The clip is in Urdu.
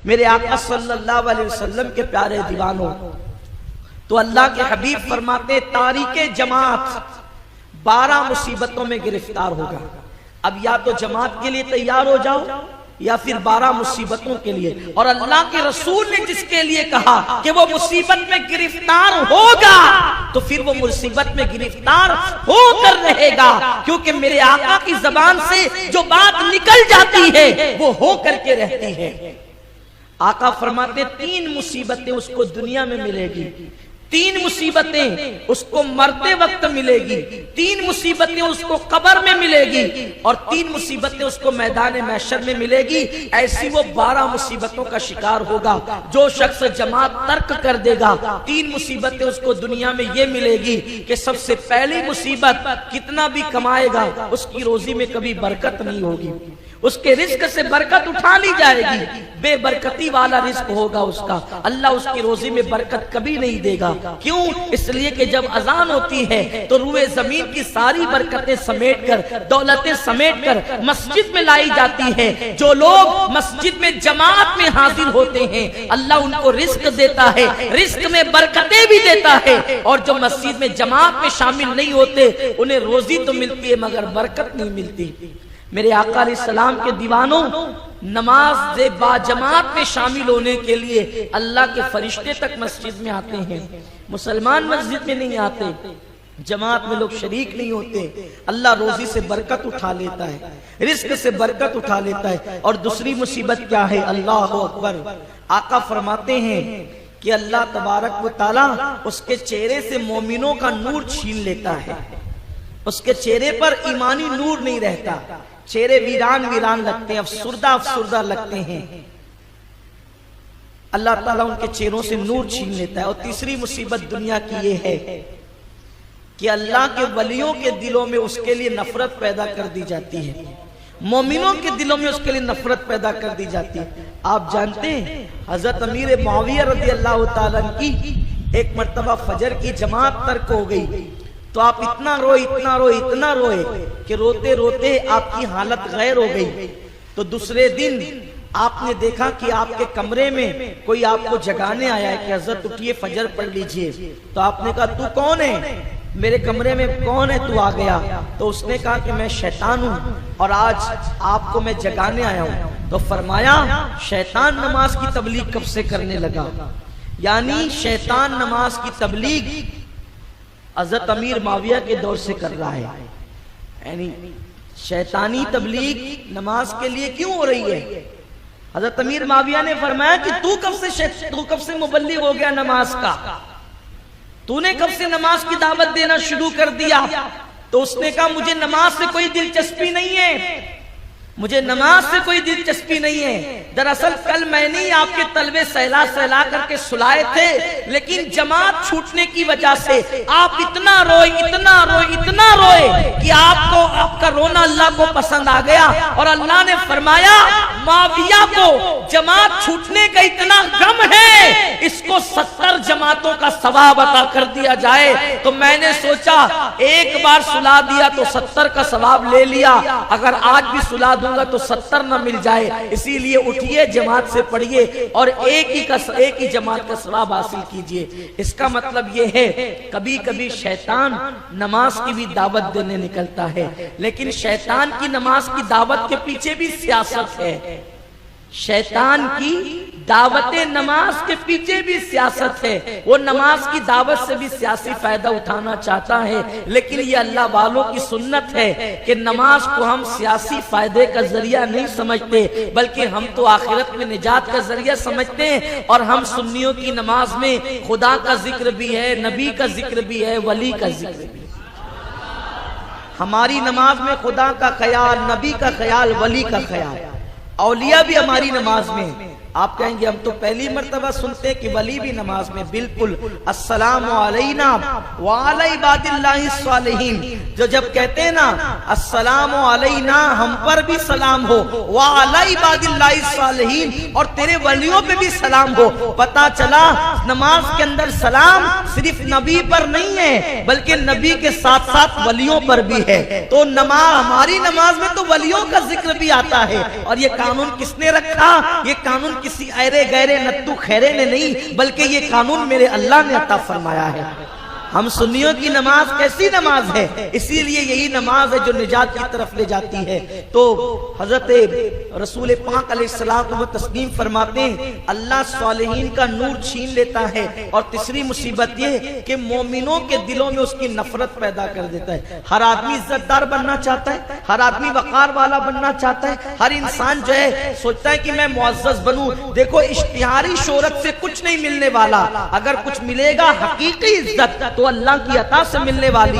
میرے آقا صلی اللہ علیہ وسلم کے پیارے دیوانوں، تو اللہ کے حبیب فرماتے تاریک جماعت 12 مصیبتوں میں گرفتار ہوگا۔ اب یا تو جماعت کے لیے تیار ہو جاؤ یا پھر 12 مصیبتوں کے لیے، اور اللہ کے رسول نے جس کے لیے کہا کہ وہ مصیبت میں گرفتار ہوگا تو پھر وہ مصیبت میں گرفتار ہو کر رہے گا، کیونکہ میرے آقا کی زبان سے جو بات نکل جاتی ہے وہ ہو کر کے رہتی ہے۔ آقا فرماتے 3 مصیبتیں اس کو دنیا میں ملے گی، 3 مصیبتیں اس کو مرتے وقت ملے گی، 3 مصیبتیں اس کو قبر میں ملے گی، اور 3 مصیبتیں اس کو میدان محشر میں ملے گی۔ ایسی وہ 12 مصیبتوں کا شکار ہوگا۔ جو شخص جماعت ترک کر دے گا 3 مصیبتیں اس کو دنیا میں یہ ملے گی کہ سب سے پہلی مصیبت، کتنا بھی کمائے گا اس کی روزی میں کبھی برکت نہیں ہوگی، اس کے رزق سے برکت اٹھا لی جائے گی، بے برکتی والا رزق ہوگا اس کا، اللہ اس کی روزی میں برکت کبھی نہیں دے گا۔ کیوں؟ اس لیے کہ جب اذان ہوتی ہے تو روئے زمین کی ساری برکتیں سمیٹ کر، دولتیں سمیٹ کر مسجد میں لائی جاتی ہے۔ جو لوگ مسجد میں جماعت میں حاضر ہوتے ہیں اللہ ان کو رزق دیتا ہے، رزق میں برکتیں بھی دیتا ہے، اور جو مسجد میں جماعت میں شامل نہیں ہوتے انہیں روزی تو ملتی ہے مگر برکت نہیں ملتی۔ میرے آقا علیہ السلام کے دیوانوں، نماز با جماعت میں شامل ہونے کے لیے اللہ کے فرشتے تک مسجد میں آتے ہیں، مسلمان مسجد میں نہیں آتے، جماعت میں لوگ شریک نہیں ہوتے۔ اللہ روزی سے برکت اٹھا لیتا ہے، رزق سے برکت اٹھا لیتا ہے۔ اور دوسری مصیبت کیا ہے؟ اللہ اکبر۔ آقا فرماتے ہیں کہ اللہ تبارک و تعالیٰ اس کے چہرے سے مومنوں کا نور چھین لیتا ہے، اس کے چہرے پر ایمانی نور نہیں رہتا، چہرے ویران ویران لگتے ہیں، افسردہ افسردہ لگتے ہیں، اللہ تعالیٰ ان کے چہروں سے نور چھین لیتا ہے۔ اور تیسری مصیبت دنیا کی یہ ہے کہ اللہ کے ولیوں کے دلوں میں اس کے لیے نفرت پیدا کر دی جاتی ہے، مومنوں کے دلوں میں اس کے لیے نفرت پیدا کر دی جاتی ہے۔ آپ جانتے ہیں حضرت امیر معاویہ رضی اللہ تعالیٰ کی ایک مرتبہ فجر کی جماعت ترک ہو گئی تو آپ اتنا روئے اتنا روئے اتنا روئے کہ روتے روتے آپ کی حالت غیر ہو گئی۔ تو دوسرے دن آپ نے دیکھا کہ آپ کے کمرے میں کوئی آپ کو جگانے آیا ہے کہ حضرت اٹھیے فجر پڑھ لیجئے۔ تو آپ نے کہا تو کون ہے؟ میرے کمرے میں کون ہے تو آ گیا؟ تو اس نے کہا کہ میں شیطان ہوں اور آج آپ کو میں جگانے آیا ہوں۔ تو فرمایا شیطان نماز کی تبلیغ کب سے کرنے لگا؟ یعنی شیطان نماز کی تبلیغ حضرت امیر معاویہ کے دور سے کر رہا ہے، یعنی شیطانی تبلیغ نماز کے لیے کیوں ہو رہی ہے؟ حضرت امیر معاویہ نے فرمایا کہ تو کب سے مبلغ ہو گیا نماز کا؟ تو نے کب سے نماز کی دعوت دینا شروع کر دیا؟ تو اس نے کہا مجھے نماز سے کوئی دلچسپی نہیں ہے، مجھے نماز سے کوئی دلچسپی نہیں ہے۔ دراصل کل میں نے آپ کے طلبے سہلا سہلا کر کے سلائے تھے، لیکن جماعت چھوٹنے کی وجہ سے آپ اتنا روئے اتنا روئے اتنا روئے کہ آپ کا رونا اللہ کو پسند آ گیا، اور اللہ نے فرمایا معاویہ کو جماعت چھوٹنے کا اتنا غم ہے، اس کو 70 جماعتوں کا ثواب عطا کر دیا جائے۔ تو میں نے سوچا ایک بار سلا دیا تو 70 کا ثواب لے لیا، اگر آج بھی سلا دوں گا تو 70 نہ مل جائے، اسی لیے اٹھیے جماعت سے پڑھیے اور ایک ہی جماعت کا ثواب حاصل کیجئے۔ اس کا مطلب یہ ہے کبھی کبھی شیطان نماز کی بھی دعوت دینے نکلتا ہے، لیکن شیطان کی نماز کی دعوت کے پیچھے بھی سیاست ہے، شیطان کی دعوت نماز کے پیچھے بھی سیاست ہے، وہ نماز کی دعوت سے بھی سیاسی فائدہ اٹھانا چاہتا ہے، لیکن یہ اللہ والوں کی سنت ہے کہ نماز کو ہم سیاسی فائدے کا ذریعہ نہیں سمجھتے، بلکہ ہم تو آخرت میں نجات کا ذریعہ سمجھتے ہیں۔ اور ہم سنیوں کی نماز میں خدا کا ذکر بھی ہے، نبی کا ذکر بھی ہے، ولی کا ذکر بھی ہے۔ ہماری نماز میں خدا کا خیال، نبی کا خیال، ولی کا خیال، اولیاء بھی ہماری نماز میں۔ آپ کہیں گے ہم تو پہلی مرتبہ سنتے کہ ولی بھی نماز میں، بالکل۔ السلام علینا وعلی عباد اللہ الصالحین، جو جب کہتے ہیں نا السلام علینا ہم پر بھی سلام ہو، وعلی عباد اللہ الصالحین اور تیرے ولیوں پہ بھی سلام ہو، پتا چلا نماز کے اندر سلام صرف نبی پر نہیں ہے بلکہ نبی کے ساتھ ساتھ ولیوں پر بھی ہے۔ تو ہماری نماز میں تو ولیوں کا ذکر بھی آتا ہے، اور یہ قانون کس نے رکھا؟ یہ قانون کسی ایرے گیرے نتو خیرے نے نہیں، بلکہ یہ قانون میرے اللہ نے عطا فرمایا ہے۔ ہم سنیوں کی نماز کیسی نماز ہے؟ اسی لیے یہی نماز ہے جو نجات کی طرف لے جاتی ہے۔ تو حضرت رسول پاک علیہ السلام تسلیم فرماتے ہیں اللہ صالحین کا نور چھین لیتا ہے، اور تیسری مصیبت یہ کہ مومنوں کے دلوں میں اس کی نفرت پیدا کر دیتا ہے۔ ہر آدمی عزت دار بننا چاہتا ہے، ہر آدمی وقار والا بننا چاہتا ہے، ہر انسان جو ہے سوچتا ہے کہ میں معزز بنوں۔ دیکھو اشتہاری شہرت سے کچھ نہیں ملنے والا، اگر کچھ ملے گا حقیقی عزت تو اللہ کی عطا سے ملنے والی